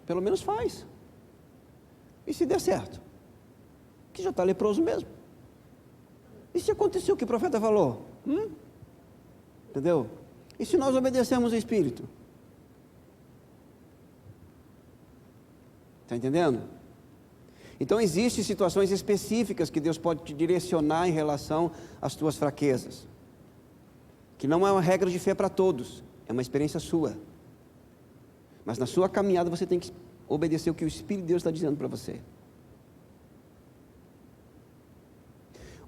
pelo menos faz. E se der certo? Que já está leproso mesmo. E se aconteceu o que o profeta falou? Entendeu? E se nós obedecemos o Espírito? Está entendendo? Então existem situações específicas que Deus pode te direcionar em relação às tuas fraquezas. Que não é uma regra de fé para todos, é uma experiência sua. Mas na sua caminhada você tem que obedecer o que o Espírito de Deus está dizendo para você.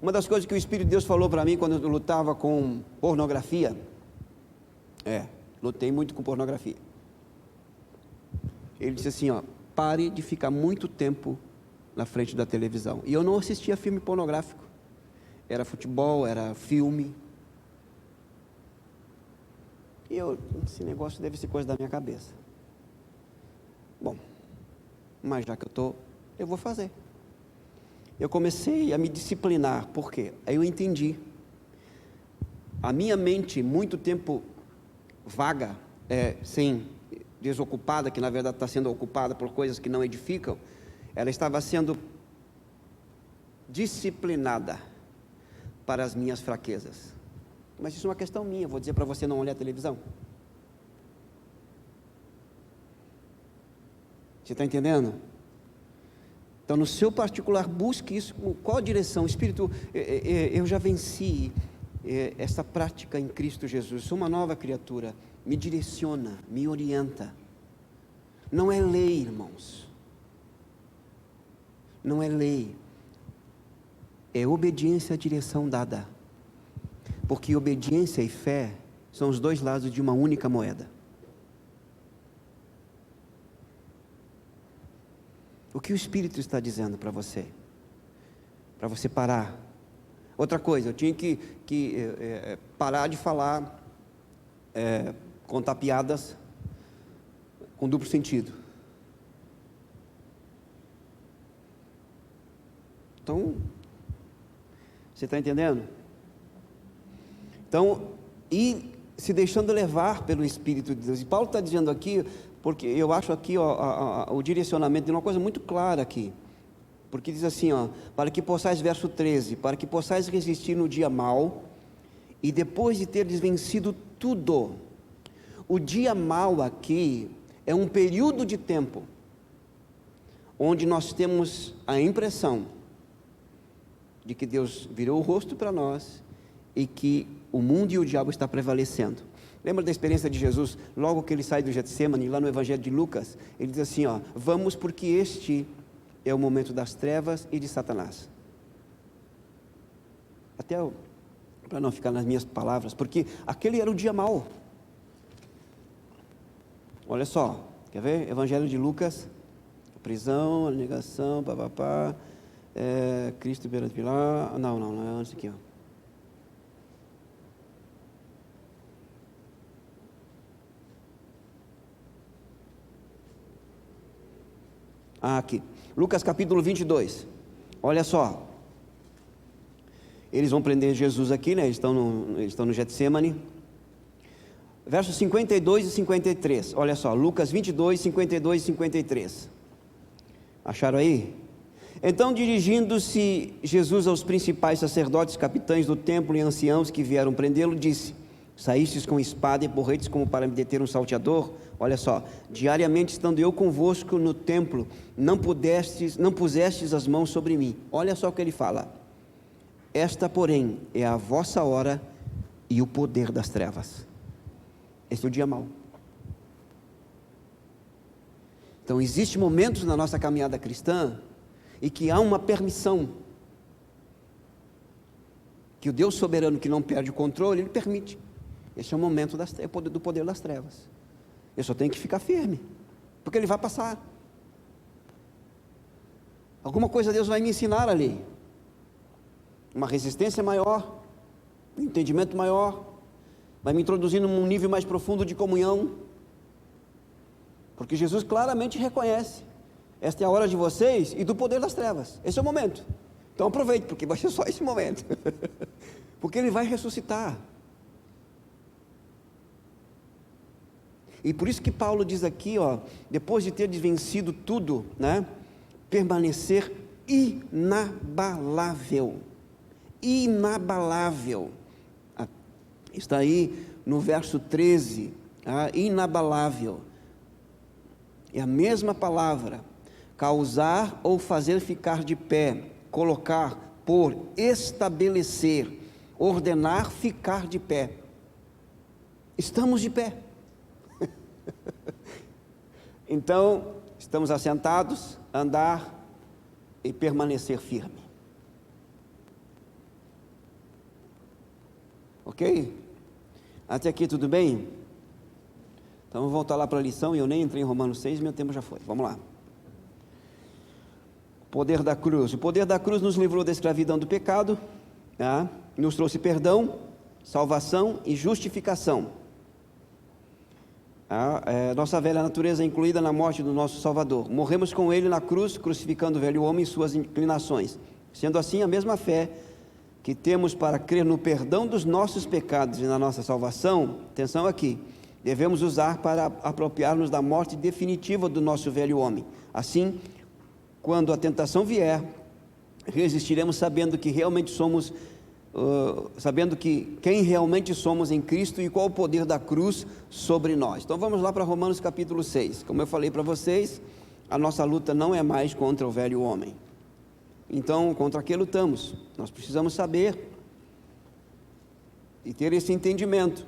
Uma das coisas que o Espírito de Deus falou para mim quando eu lutava com pornografia, lutei muito com pornografia. Ele disse assim, pare de ficar muito tempo na frente da televisão. E eu não assistia filme pornográfico. Era futebol, era filme. E esse negócio deve ser coisa da minha cabeça. Bom, mas já que eu vou fazer. Eu comecei a me disciplinar, por quê? Aí eu entendi. A minha mente, muito tempo vaga, desocupada, que na verdade está sendo ocupada por coisas que não edificam, ela estava sendo disciplinada para as minhas fraquezas. Mas isso é uma questão minha, vou dizer para você não olhar a televisão. Você está entendendo? Então, no seu particular, busque isso. Qual a direção? Espírito, eu já venci essa prática em Cristo Jesus. Sou uma nova criatura. Me direciona, me orienta. Não é lei, irmãos. Não é lei. É obediência à direção dada. Porque obediência e fé são os dois lados de uma única moeda. O que o Espírito está dizendo para você? Para você parar. Outra coisa, eu tinha que parar de falar, contar piadas com duplo sentido. Então, você está entendendo? Então, e se deixando levar pelo Espírito de Deus. E Paulo está dizendo aqui, porque eu acho aqui o direcionamento de uma coisa muito clara aqui. Porque diz assim, para que possais, verso 13, para que possais resistir no dia mau, e depois de teres vencido tudo. O dia mau aqui é um período de tempo, onde nós temos a impressão de que Deus virou o rosto para nós, e que o mundo e o diabo está prevalecendo. Lembra da experiência de Jesus, logo que ele sai do Getsêmani, lá no Evangelho de Lucas, ele diz assim, vamos porque este é o momento das trevas e de Satanás. Até para não ficar nas minhas palavras, porque aquele era o dia mau. Olha só, quer ver? Evangelho de Lucas, a prisão, a negação, Cristo perante Pilar, não é antes aqui, Aqui, Lucas capítulo 22, olha só. Eles vão prender Jesus aqui, né? Eles estão no Getsemane. Versos 52 e 53, olha só, Lucas 22, 52 e 53. Acharam aí? Então, dirigindo-se Jesus aos principais sacerdotes, capitães do templo e anciãos que vieram prendê-lo, disse: saístes com espada e porretes como para me deter um salteador? Olha só, diariamente estando eu convosco no templo, não pusestes as mãos sobre mim. Olha só o que ele fala: esta, porém, é a vossa hora e o poder das trevas. Esse é o dia mau. Então, existem momentos na nossa caminhada cristã e que há uma permissão, que o Deus soberano, que não perde o controle, Ele permite. Esse é o momento do poder das trevas. Eu só tenho que ficar firme, porque ele vai passar. Alguma coisa Deus vai me ensinar ali, uma resistência maior, um entendimento maior, vai me introduzir num nível mais profundo de comunhão, porque Jesus claramente reconhece: esta é a hora de vocês e do poder das trevas. Esse é o momento. Então aproveite, porque vai ser só esse momento. Porque Ele vai ressuscitar. E por isso que Paulo diz aqui, ó, depois de ter vencido tudo, né, permanecer inabalável. Inabalável. Está aí no verso 13, inabalável. É a mesma palavra. Causar ou fazer ficar de pé, colocar, pôr, estabelecer, ordenar, ficar de pé. Estamos de pé. Então, estamos assentados, andar e permanecer firme. Ok? Até aqui tudo bem? Então vamos voltar lá para a lição, e eu nem entrei em Romanos 6, meu tempo já foi. Vamos lá. Poder da cruz. O poder da cruz nos livrou da escravidão do pecado, nos trouxe perdão, salvação e justificação. Nossa velha natureza é incluída na morte do nosso Salvador. Morremos com Ele na cruz, crucificando o velho homem e suas inclinações. Sendo assim, a mesma fé que temos para crer no perdão dos nossos pecados e na nossa salvação, atenção aqui, devemos usar para apropriar-nos da morte definitiva do nosso velho homem. Assim, quando a tentação vier, resistiremos sabendo que realmente somos, quem realmente somos em Cristo e qual o poder da cruz sobre nós. Então vamos lá para Romanos capítulo 6. Como eu falei para vocês, a nossa luta não é mais contra o velho homem. Então, contra que lutamos? Nós precisamos saber e ter esse entendimento.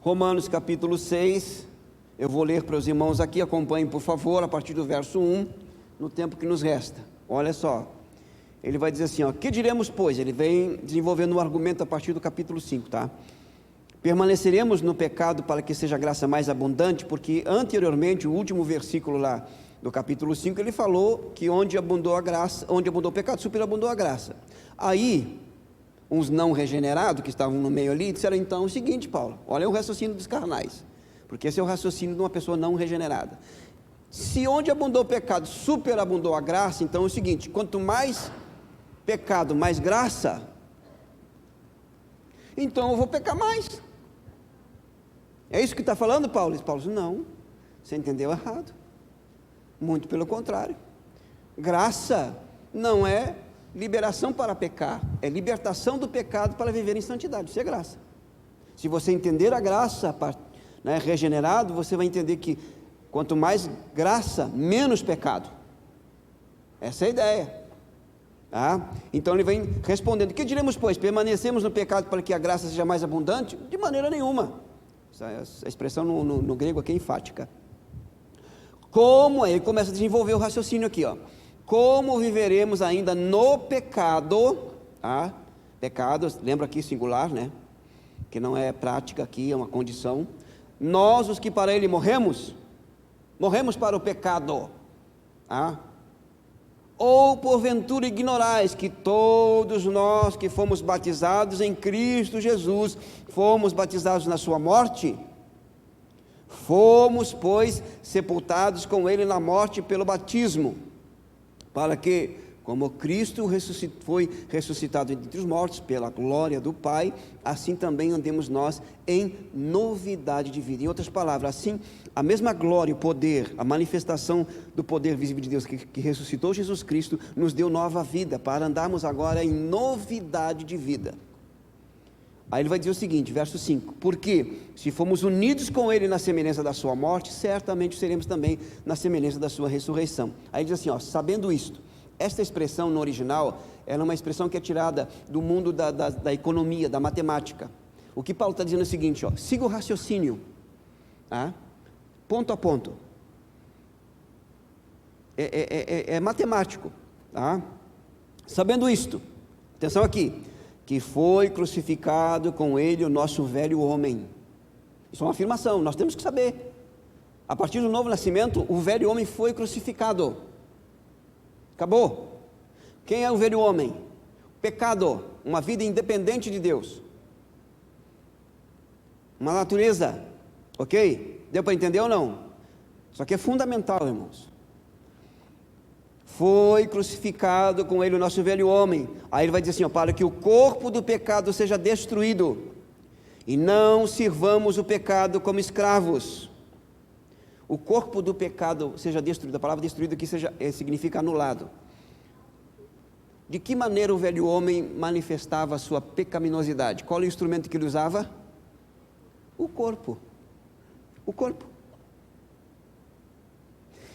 Romanos capítulo 6, eu vou ler para os irmãos aqui, acompanhem por favor, a partir do verso 1, no tempo que nos resta. Olha só, ele vai dizer assim, que diremos pois? Ele vem desenvolvendo um argumento a partir do capítulo 5, tá? Permaneceremos no pecado para que seja a graça mais abundante, porque anteriormente, o último versículo lá do capítulo 5, ele falou que onde abundou a graça, onde abundou o pecado, superabundou a graça. Aí, uns não regenerados, que estavam no meio ali, disseram então o seguinte, Paulo, olha o raciocínio dos carnais, porque esse é o raciocínio de uma pessoa não regenerada. Se onde abundou o pecado, superabundou a graça, então é o seguinte, quanto mais pecado, mais graça, então eu vou pecar mais. É isso que está falando, Paulo? Paulo disse, não, você entendeu errado. Muito pelo contrário. Graça não é liberação para pecar, é libertação do pecado para viver em santidade. Isso é graça. Se você entender a graça, regenerado, você vai entender que quanto mais graça, menos pecado. Essa é a ideia. Então ele vem respondendo, que diremos pois? Permanecemos no pecado para que a graça seja mais abundante? De maneira nenhuma. Essa expressão no grego aqui é enfática. Como, ele começa a desenvolver o raciocínio aqui, como viveremos ainda no pecado, pecado, lembra aqui singular, né, que não é prática aqui, é uma condição, nós os que para ele morremos para o pecado, ou porventura ignorais que todos nós que fomos batizados em Cristo Jesus, fomos batizados na sua morte? Fomos, pois, sepultados com ele na morte pelo batismo, para que, como Cristo foi ressuscitado entre os mortos pela glória do Pai, assim também andemos nós em novidade de vida. Em outras palavras, assim, a mesma glória, o poder, a manifestação do poder visível de Deus que ressuscitou Jesus Cristo, nos deu nova vida, para andarmos agora em novidade de vida. Aí ele vai dizer o seguinte, verso 5, porque se fomos unidos com ele na semelhança da sua morte, certamente seremos também na semelhança da sua ressurreição. Aí ele diz assim, sabendo isto, esta expressão no original, ela é uma expressão que é tirada do mundo da economia, da matemática. O que Paulo está dizendo é o seguinte, siga o raciocínio, ponto a ponto, é matemático, sabendo isto, atenção aqui, que foi crucificado com ele o nosso velho homem. Isso é uma afirmação, nós temos que saber. A partir do novo nascimento, o velho homem foi crucificado. Acabou. Quem é o velho homem? Pecado, uma vida independente de Deus. Uma natureza, ok? Deu para entender ou não? Isso aqui é fundamental, irmãos. Foi crucificado com ele o nosso velho homem. Aí ele vai dizer assim, para que o corpo do pecado seja destruído, e não sirvamos o pecado como escravos. O corpo do pecado seja destruído, a palavra destruído aqui significa anulado. De que maneira o velho homem manifestava a sua pecaminosidade? Qual é o instrumento que ele usava? O corpo. O corpo.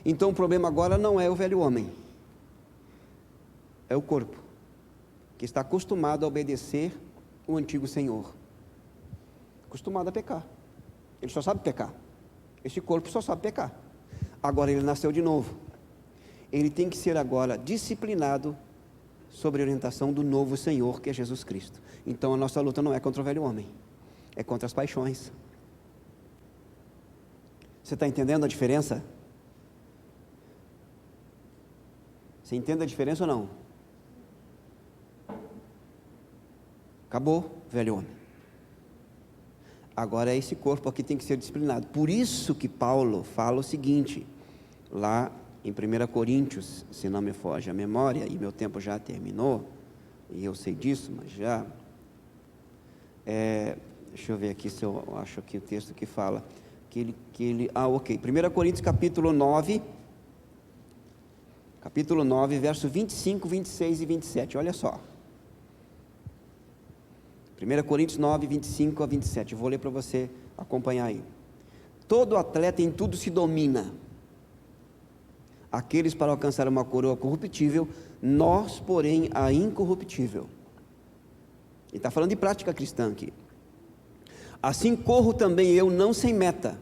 Então o problema agora não é o velho homem, é o corpo, que está acostumado a obedecer o antigo Senhor, acostumado a pecar. Ele só sabe pecar. Esse corpo só sabe pecar. Agora ele nasceu de novo. Ele tem que ser agora disciplinado sob a orientação do novo Senhor, que é Jesus Cristo. Então a nossa luta não é contra o velho homem, é contra as paixões. Você está entendendo a diferença? Você entende a diferença ou não? Acabou, velho homem. Agora esse corpo aqui tem que ser disciplinado. Por isso que Paulo fala o seguinte, lá em 1 Coríntios, se não me foge a memória, e meu tempo já terminou, e eu sei disso, mas já, deixa eu ver aqui se eu acho aqui o texto que fala, ok, 1 Coríntios capítulo 9, verso 25, 26 e 27, olha só. 1 Coríntios 9, 25 a 27, eu vou ler para você acompanhar aí. Todo atleta em tudo se domina, aqueles para alcançar uma coroa corruptível, nós, porém, a incorruptível. Ele está falando de prática cristã aqui. Assim corro também eu, não sem meta,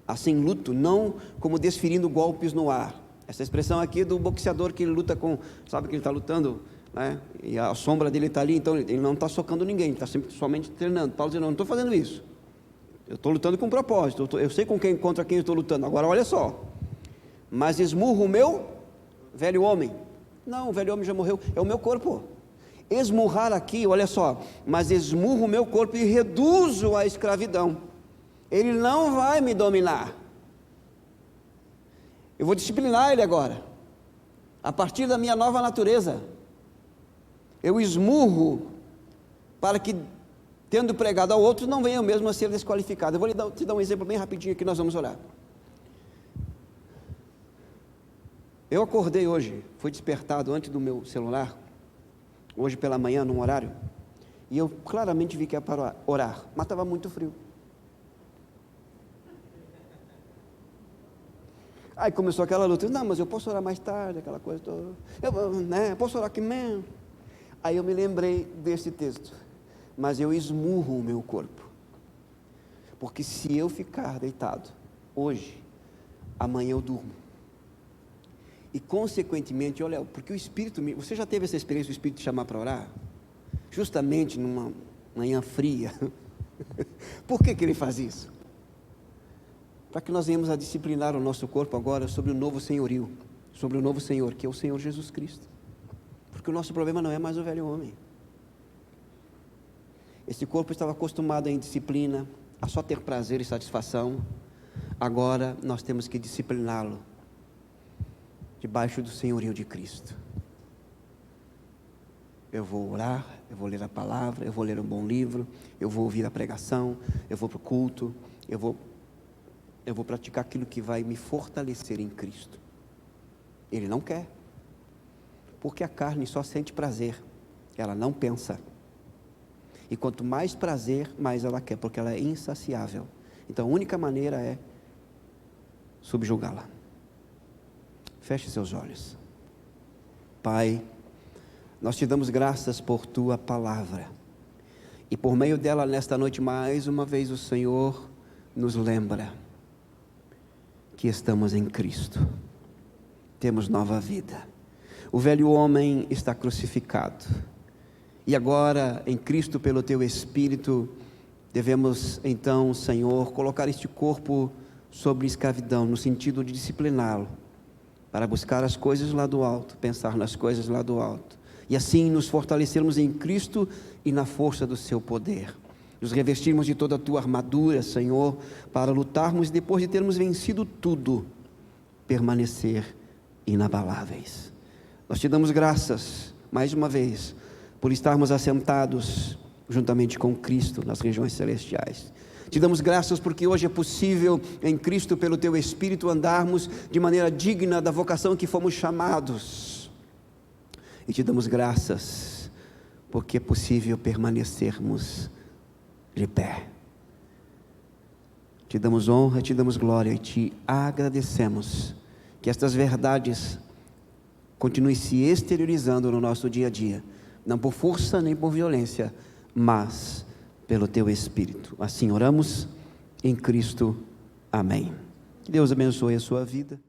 assim luto, não como desferindo golpes no ar. Essa expressão aqui é do boxeador que ele luta com, sabe que ele está lutando, né? E a sombra dele está ali, então ele não está socando ninguém, ele está somente treinando. Paulo diz, não estou fazendo isso, eu estou lutando com propósito, eu sei contra quem eu estou lutando. Agora olha só, mas esmurro o meu velho homem. Não, o velho homem já morreu, é o meu corpo. Esmurrar aqui, olha só, mas esmurro o meu corpo e reduzo a escravidão. Ele não vai me dominar, eu vou disciplinar ele agora, a partir da minha nova natureza. Eu esmurro, para que, tendo pregado ao outro, não venha eu mesmo a ser desqualificado. Eu vou te dar um exemplo bem rapidinho aqui, nós vamos orar. Eu acordei hoje, fui despertado antes do meu celular, hoje pela manhã, num horário, e eu claramente vi que era para orar, mas estava muito frio. Aí começou aquela luta, não, mas eu posso orar mais tarde, aquela coisa toda, eu posso orar aqui mesmo. Aí eu me lembrei desse texto, mas eu esmurro o meu corpo, porque se eu ficar deitado hoje, amanhã eu durmo, e consequentemente, olha, porque o Espírito, você já teve essa experiência, o Espírito te chamar para orar? Justamente numa manhã fria. Por que ele faz isso? Para que nós venhamos a disciplinar o nosso corpo agora sobre o novo senhorio, sobre o novo Senhor, que é o Senhor Jesus Cristo. Porque o nosso problema não é mais o velho homem. Esse corpo estava acostumado à indisciplina, a só ter prazer e satisfação, Agora nós temos que discipliná-lo debaixo do senhorio de Cristo. Eu vou orar, eu vou ler a palavra, eu vou ler um bom livro, eu vou ouvir a pregação, eu vou para o culto, eu vou praticar aquilo que vai me fortalecer em Cristo. Ele não quer, porque a carne só sente prazer, ela não pensa. E quanto mais prazer, mais ela quer, porque ela é insaciável. Então a única maneira é subjugá-la. Feche seus olhos. Pai, nós te damos graças por tua palavra. E por meio dela, nesta noite, mais uma vez, o Senhor nos lembra que estamos em Cristo. Temos nova vida. O velho homem está crucificado. E agora, em Cristo, pelo teu Espírito, devemos então, Senhor, colocar este corpo sobre escravidão, no sentido de discipliná-lo, para buscar as coisas lá do alto, pensar nas coisas lá do alto, e assim nos fortalecermos em Cristo e na força do seu poder, nos revestirmos de toda a tua armadura, Senhor, para lutarmos, depois de termos vencido tudo, permanecer inabaláveis. Nós te damos graças, mais uma vez, por estarmos assentados juntamente com Cristo nas regiões celestiais. Te damos graças porque hoje é possível em Cristo, pelo teu Espírito, andarmos de maneira digna da vocação que fomos chamados. E te damos graças porque é possível permanecermos de pé. Te damos honra, te damos glória e te agradecemos que estas verdades continuem se exteriorizando no nosso dia a dia, não por força nem por violência, mas pelo teu Espírito. Assim oramos em Cristo. Amém. Que Deus abençoe a sua vida.